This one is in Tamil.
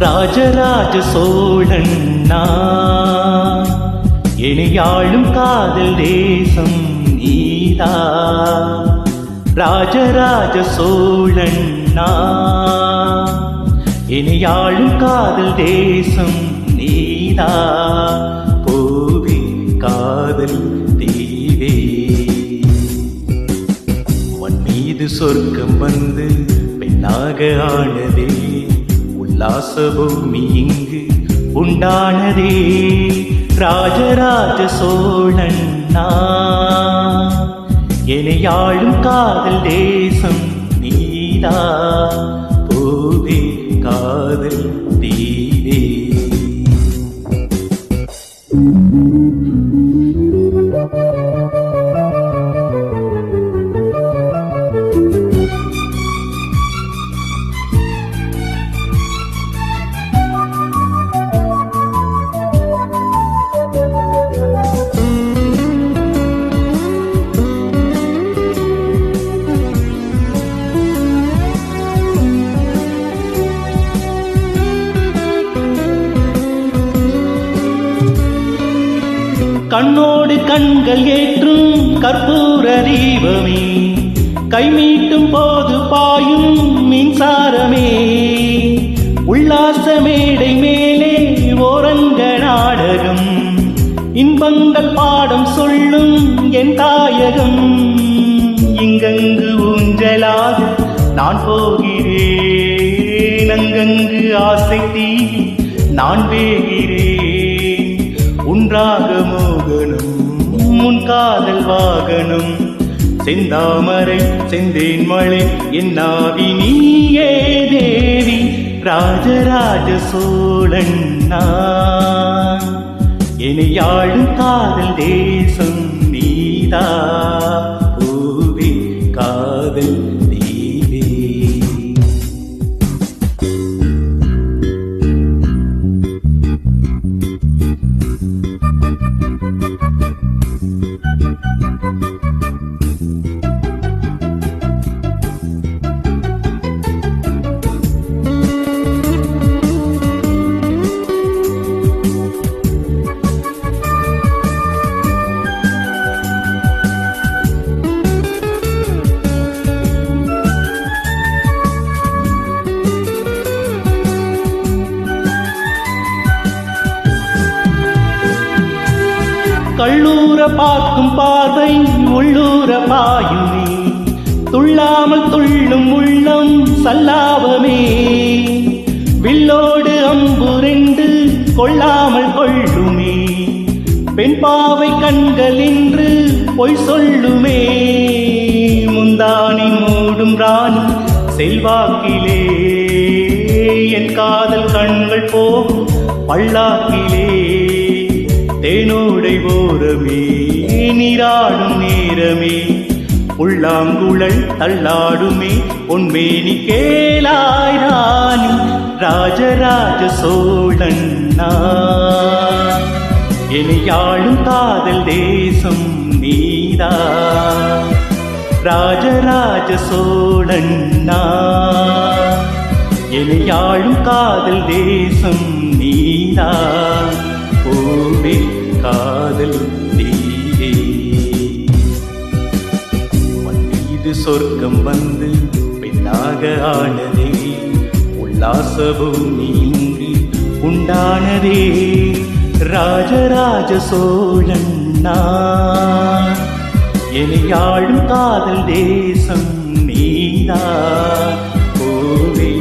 ராஜராஜ சோழன் நான், இணையாளும் காதல் தேசம் நீதா. ராஜராஜ சோழன் நான், இணையாளும் காதல் தேசம் நீதா. பூவே காதல் தீவே, உன் மீது சொர்க்கம் வந்து பெண்ணாக ஆனதே. உல்லாச பூமி இங்கு உண்டானதே. ராஜராஜ சோழன் நான், இணையாளும் காதல் தேசம் நீதா. பூவே காதல் தீவே. கண்ணோடு கண்கள் ஏற்றும் கற்பூர தீபமே, கைமீட்டும் போது பாயும் மின்சாரமே. உல்லாச மேடை மேலே ஓரங்க நாடகம், இன்பங்கள் பாடம் சொல்லும் என் தாயகம். இங்கங்கு ஊஞ்சலாக நான் போகிறேன், அங்கங்கு ஆசை தீ நான் வேகிறேன். உன்றாக மோகனம் உன் காதல் வாகனம், செந்தாமரை செந்தேன் மழை என்னாவி நீயே தேவி. ராஜராஜ சோழன் நான், இணையாளும் காதல் தேசம் நீதா. பூவே காதல் தீவே. கள்ளூர பார்க்கும் பார்வை உள்ளூர பாயுமே, துள்ளாமல் துள்ளும் உள்ளம் சல்லாவமே. வில்லோடு அம்புரெண்டு கொள்ளாமல் கொள்ளுமே, பெண் பாவை கண்கள் என்று பொய் சொல்லுமே. முந்தானி மூடும் ராணி செல்வாக்கிலே, என் காதல் கண்கள் போகும் பல்லாக்கிலே. தேனோடை ஓரமே நீராடும் நேரமே, உள்ளாங்குழல் தள்ளாடுமே பொன்மேனி கேளாய் ராணி. ராஜராஜ சோழன் நான், இணையாளும் காதல் தேசம் நீதா. ராஜராஜ சோழன் நான், இணையாளும் காதல் தேசம் நீதா. பூவே காதல் தீவே, உன் மீது சொர்க்கம் வந்து பெண்ணாக ஆனதே. உல்லாச பூமி இங்கு உண்டானதே. ராஜராஜ சோழன் நான், இணையாளும் காதல் தேசம் நீதா. பூவே